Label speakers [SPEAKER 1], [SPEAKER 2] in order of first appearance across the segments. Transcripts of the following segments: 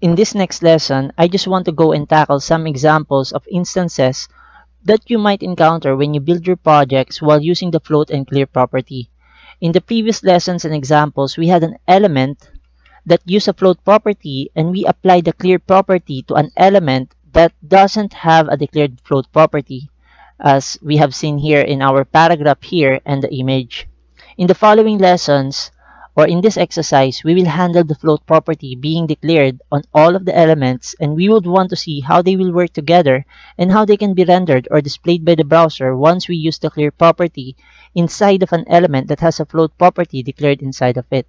[SPEAKER 1] In this next lesson, I just want to go and tackle some examples of instances that you might encounter when you build your projects while using the float and clear property. In the previous lessons and examples, we had an element that used a float property and we applied the clear property to an element that doesn't have a declared float property, as we have seen here in our paragraph here and the image. In the following lessons, or in this exercise, we will handle the float property being declared on all of the elements, and we would want to see how they will work together and how they can be rendered or displayed by the browser once we use the clear property inside of an element that has a float property declared inside of it.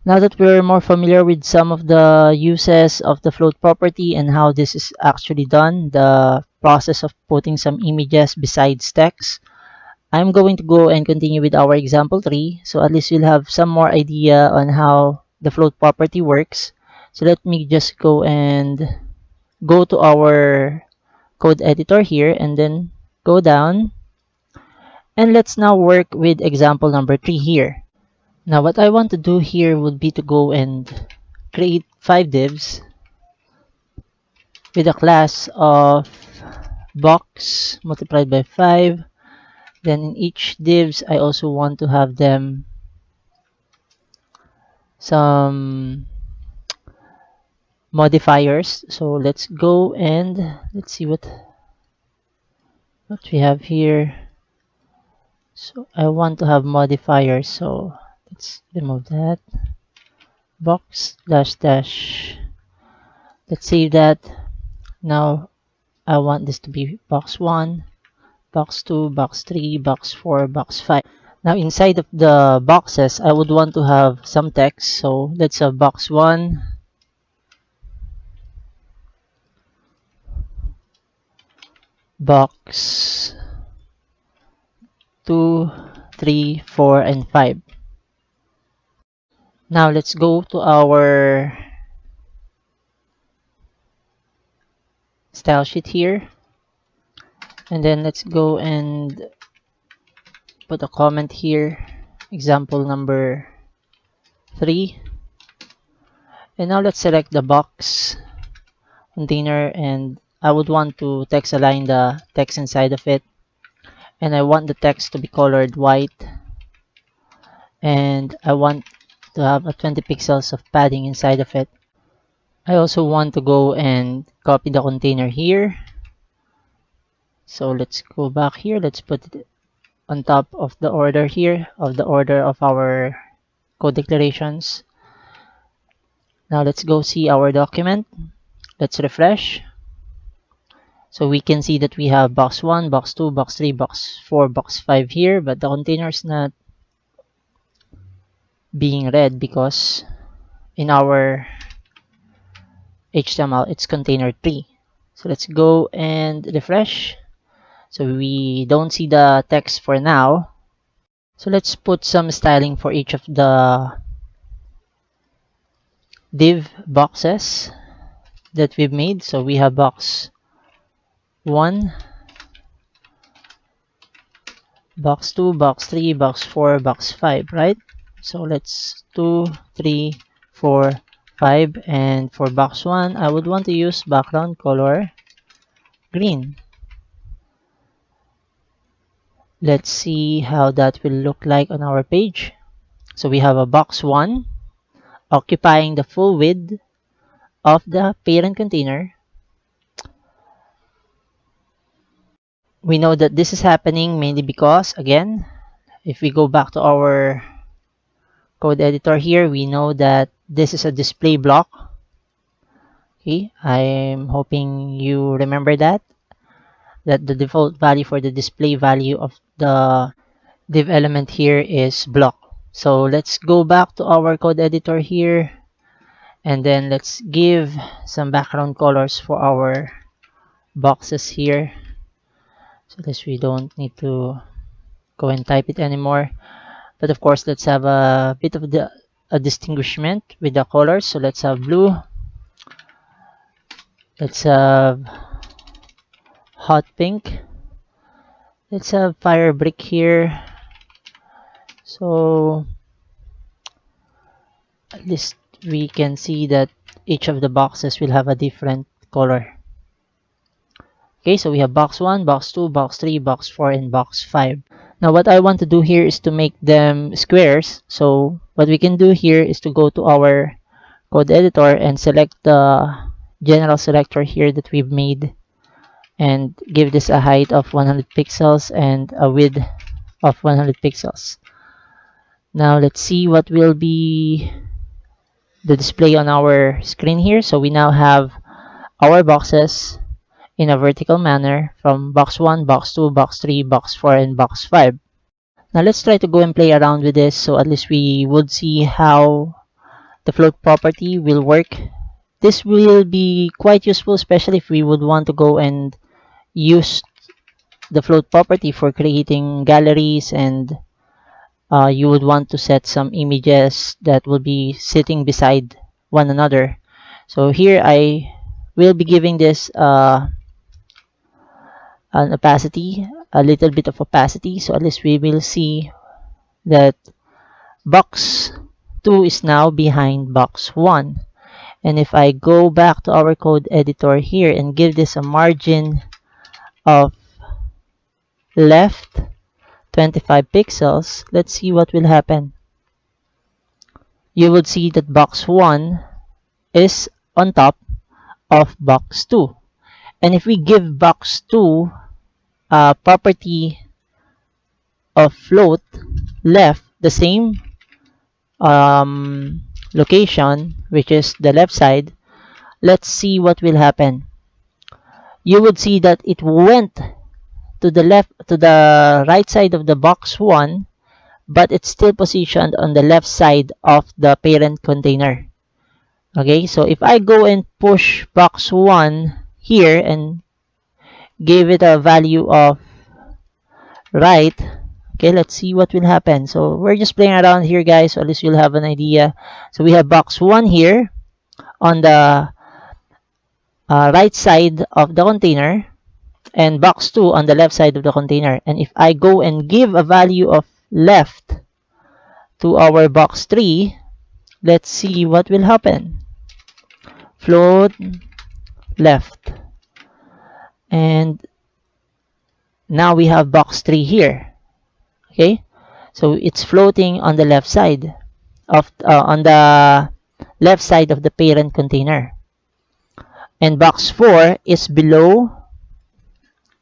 [SPEAKER 1] Now that we're more familiar with some of the uses of the float property and how this is actually done, the process of putting some images besides text, I'm going to go and continue with our example 3, so at least you'll have some more idea on how the float property works. So let me just go and go to our code editor here and then go down. And let's now work with example number 3 here. Now what I want to do here would be to go and create 5 divs with a class of box multiplied by 5. Then in each divs, I also want to have them some modifiers. So let's go and let's see what we have here. So I want to have modifiers, so let's remove that. Box dash dash. Let's save that. Now I want this to be box 1, box 2, box 3, box 4, box 5. Now inside of the boxes, I would want to have some text. So let's have box 1, box 2, 3, 4, and 5. Now let's go to our style sheet here. And then let's go and put a comment here. Example number 3. And now let's select the box container, and I would want to text align the text inside of it. And I want the text to be colored white. And I want to have a 20 pixels of padding inside of it. I also want to go and copy the container here. So let's go back here. Let's put it on top of the order here, of the order of our code declarations. Now let's go see our document. Let's refresh. So we can see that we have box 1, box 2, box 3, box 4, box 5 here, but the container is not being read because in our HTML it's container 3. So let's go and refresh. So we don't see the text for now. So let's put some styling for each of the div boxes that we've made. So we have box 1, box 2, box 3, box 4, box 5, right? So let's 2, 3, 4, 5, and for box 1, I would want to use background color green. Let's see how that will look like on our page. So we have a box 1 occupying the full width of the parent container. We know that this is happening mainly because, again, if we go back to our code editor here, we know that this is a display block. Okay, I'm hoping you remember that the default value for the display value of the div element here is block. So let's go back to our code editor here, and then let's give some background colors for our boxes here. So this we don't need to go and type it anymore. But of course, let's have a bit of a distinguishment with the colors. So let's have blue. Let's have hot pink. Let's have fire brick here. So at least we can see that each of the boxes will have a different color. Okay, so we have box 1, box 2, box 3, box 4, and box 5. Now what I want to do here is to make them squares. So what we can do here is to go to our code editor and select the general selector here that we've made and give this a height of 100 pixels and a width of 100 pixels. Now let's see what will be the display on our screen here. So we now have our boxes in a vertical manner from box 1, box 2, box 3, box 4, and box 5. Now let's try to go and play around with this so at least we would see how the float property will work. This will be quite useful, especially if we would want to go and use the float property for creating galleries, and you would want to set some images that will be sitting beside one another. So here I will be giving this an opacity, a little bit of opacity, so at least we will see that box 2 is now behind box 1. And if I go back to our code editor here and give this a margin of left 25 pixels, let's see what will happen. You would see that box 1 is on top of box 2. And if we give box 2 a property of float left, the same location, which is the left side, let's see what will happen. You would see that it went to the right side of the box 1, but it's still positioned on the left side of the parent container. Okay, so if I go and push box 1 here and give it a value of right, okay, let's see what will happen. So we're just playing around here, guys, so at least you'll have an idea. So we have box 1 here on the right side of the container and box 2 on the left side of the container. And if I go and give a value of left to our box 3, let's see what will happen. Float left. And now we have box 3 here. Okay, so it's floating on the left side of the parent container. And box 4 is below,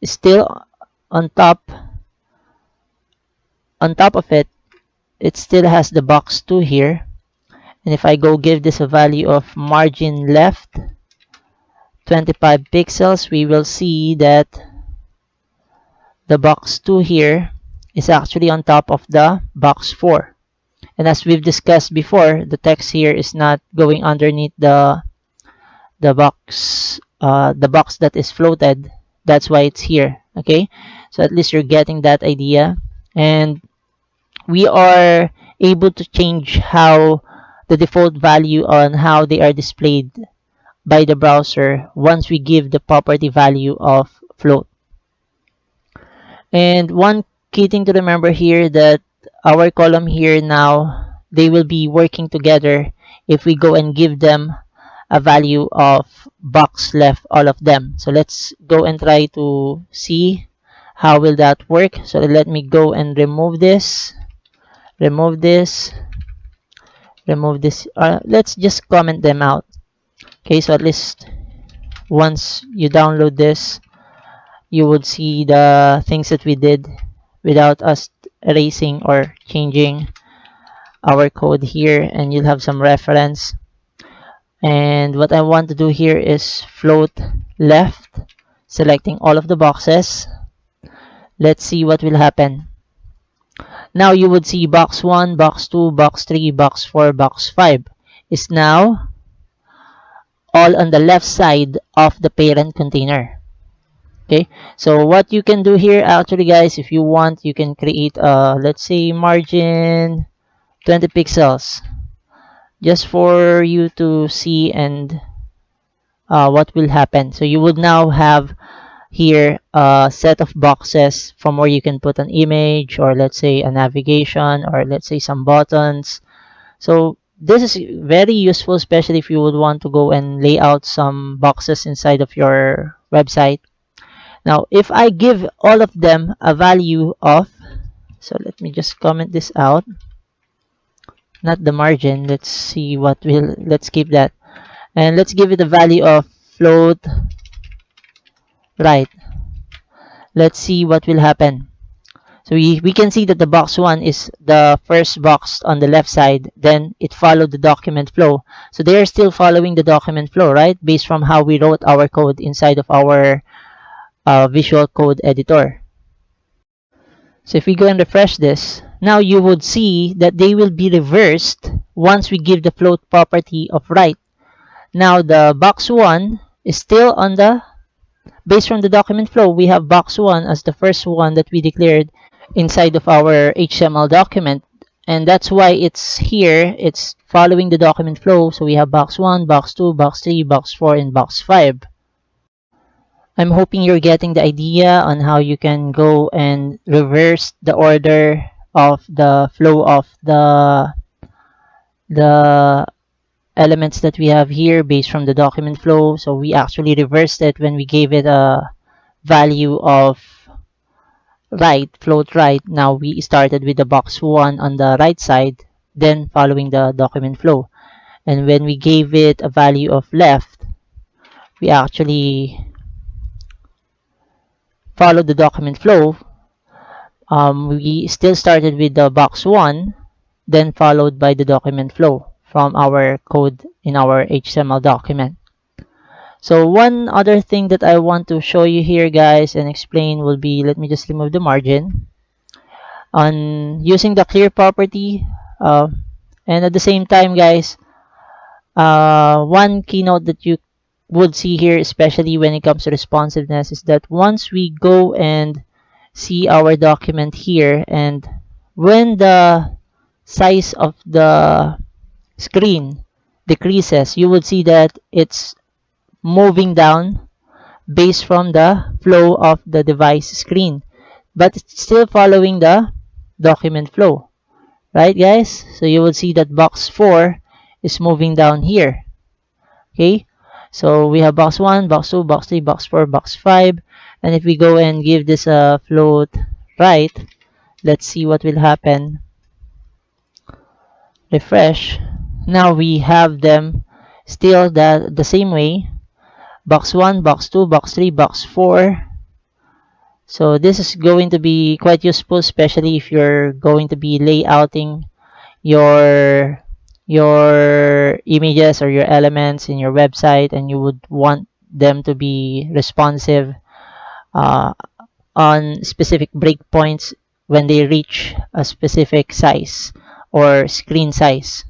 [SPEAKER 1] is still on top of it. It still has the box 2 here. And if I go give this a value of margin left 25 pixels, we will see that the box 2 here is actually on top of the box 4. And as we've discussed before, the text here is not going underneath the box that is floated. That's why it's here. Okay, so at least you're getting that idea. And we are able to change how the default value on how they are displayed by the browser once we give the property value of float. And one key thing to remember here, that our column here now, they will be working together if we go and give them a value of box left, all of them. So let's go and try to see how will that work. So let me go and remove this. Let's just comment them out. Okay, so at least once you download this, you would see the things that we did without us erasing or changing our code here, and you'll have some reference. And what I want to do here is float left, selecting all of the boxes. Let's see what will happen. Now you would see box 1, box 2, box 3, box 4, box 5 is now all on the left side of the parent container. Okay, so what you can do here actually, guys, if you want, you can create let's say margin 20 pixels just for you to see and what will happen. So you would now have here a set of boxes from where you can put an image, or let's say a navigation, or let's say some buttons. So this is very useful, especially if you would want to go and lay out some boxes inside of your website. Now, if I give all of them a value of, so let me just comment this out, not the margin. Let's see what will, let's keep that. And let's give it a value of float right. Let's see what will happen. So we can see that the box 1 is the first box on the left side, then it followed the document flow. So they are still following the document flow, right? Based from how we wrote our code inside of our Visual Code Editor. So if we go and refresh this, now you would see that they will be reversed once we give the float property of right. Now the box 1 is still on the, based from the document flow, we have box 1 as the first one that we declared inside of our HTML document, and that's why it's here. It's following the document flow. So we have box 1, box 2, box 3, box 4, and box 5. I'm hoping you're getting the idea on how you can go and reverse the order of the flow of the elements that we have here based from the document flow. So we actually reversed it when we gave it a value of right, float right. Now we started with the box 1 on the right side, then following the document flow. And when we gave it a value of left, we actually followed the document flow. We still started with the box 1, then followed by the document flow from our code in our HTML document. So one other thing that I want to show you here, guys, and explain will be, let me just remove the margin. On using the clear property, and at the same time, guys, one keynote that you would see here, especially when it comes to responsiveness, is that once we go and see our document here, and when the size of the screen decreases, you would see that it's moving down based from the flow of the device screen, but it's still following the document flow, right, guys? So you would see that box 4 is moving down here. Okay, so we have box 1, box 2, box 3, box 4, box 5, and if we go and give this a float right, let's see what will happen. Refresh. Now we have them still the same way. Box 1, box 2, box 3, box 4. So this is going to be quite useful, especially if you're going to be layouting your images or your elements in your website, and you would want them to be responsive on specific breakpoints when they reach a specific size or screen size.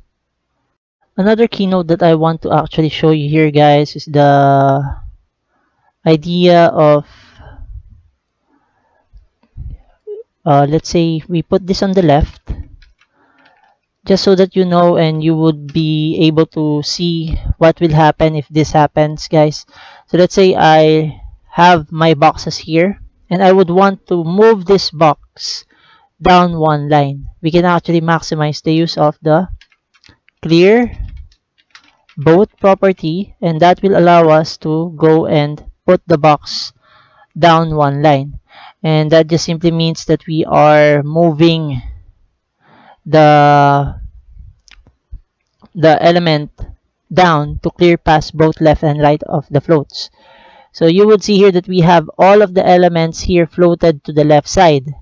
[SPEAKER 1] Another keynote that I want to actually show you here, guys, is the idea of, let's say we put this on the left, just so that you know and you would be able to see what will happen if this happens, guys. So let's say I have my boxes here, and I would want to move this box down one line. We can actually maximize the use of the clear both property, and that will allow us to go and put the box down one line. And that just simply means that we are moving the element down to clear past both left and right of the floats. So you would see here that we have all of the elements here floated to the left side.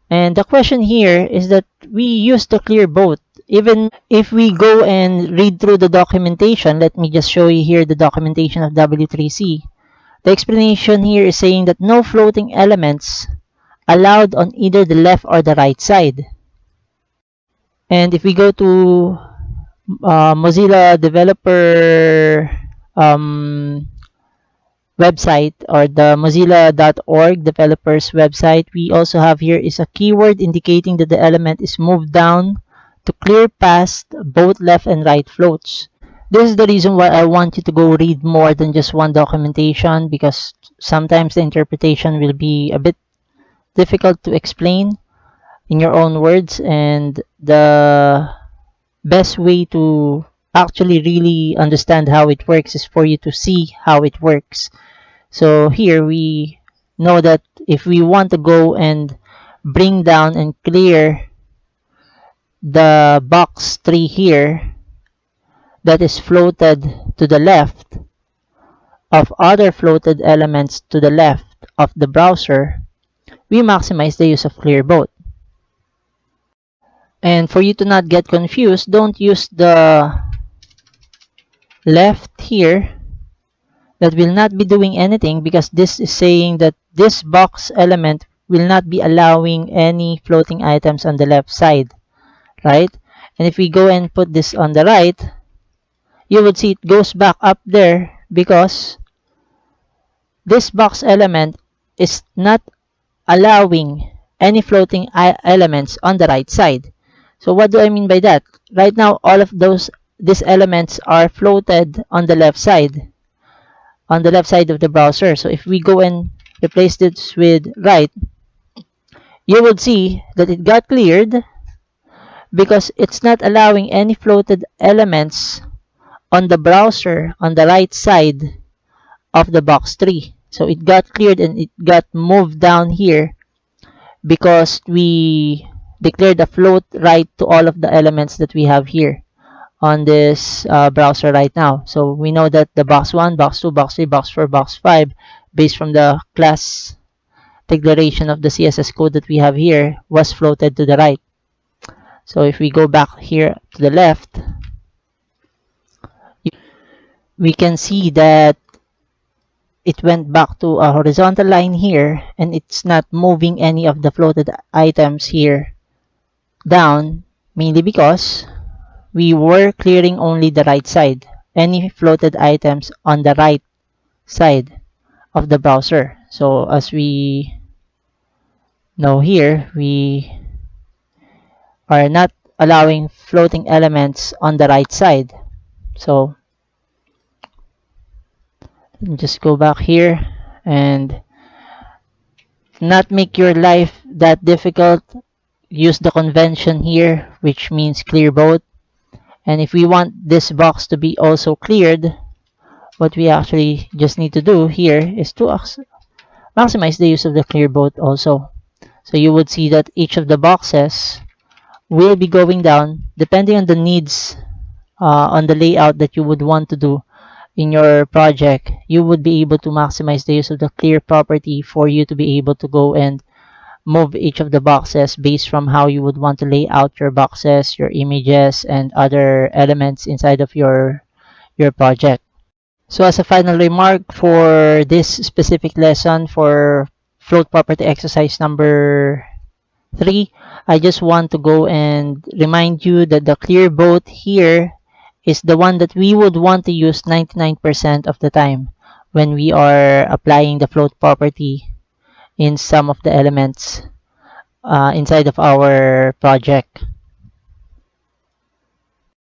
[SPEAKER 1] And the question here is that we use the clear both. Even if we go and read through the documentation, let me just show you here the documentation of W3C. The explanation here is saying that no floating elements allowed on either the left or the right side. And if we go to Mozilla developer website, or the mozilla.org developers website, we also have here is a keyword indicating that the element is moved down to clear past both left and right floats. This is the reason why I want you to go read more than just one documentation, because sometimes the interpretation will be a bit difficult to explain in your own words, and the best way to actually really understand how it works is for you to see how it works. So here we know that if we want to go and bring down and clear the box tree here that is floated to the left of other floated elements to the left of the browser, we maximize the use of clear both. And for you to not get confused, don't use the left here that will not be doing anything, because this is saying that this box element will not be allowing any floating items on the left side, right? And if we go and put this on the right, you would see it goes back up there because this box element is not allowing any floating elements on the right side. So what do I mean by that? Right now, all of these elements are floated on the left side of the browser. So if we go and replace this with right, you would see that it got cleared because it's not allowing any floated elements on the browser on the right side of the box tree. So it got cleared and it got moved down here because we declared a float right to all of the elements that we have here on this browser right now. So we know that the box 1, box 2, box 3, box 4, box 5, based from the class declaration of the CSS code that we have here, was floated to the right. So if we go back here to the left, we can see that it went back to a horizontal line here, and it's not moving any of the floated items here down, mainly because we were clearing only the right side, any floated items on the right side of the browser. So as we know here, we are not allowing floating elements on the right side. So just go back here and not make your life that difficult. Use the convention here, which means clear both. And if we want this box to be also cleared, what we actually just need to do here is to maximize the use of the clear both also. So you would see that each of the boxes will be going down depending on the needs on the layout that you would want to do in your project. You would be able to maximize the use of the clear property for you to be able to go and move each of the boxes based from how you would want to lay out your boxes, your images, and other elements inside of your project. So as a final remark for this specific lesson for float property exercise number 3, I just want to go and remind you that the clear both here is the one that we would want to use 99% of the time when we are applying the float property in some of the elements inside of our project.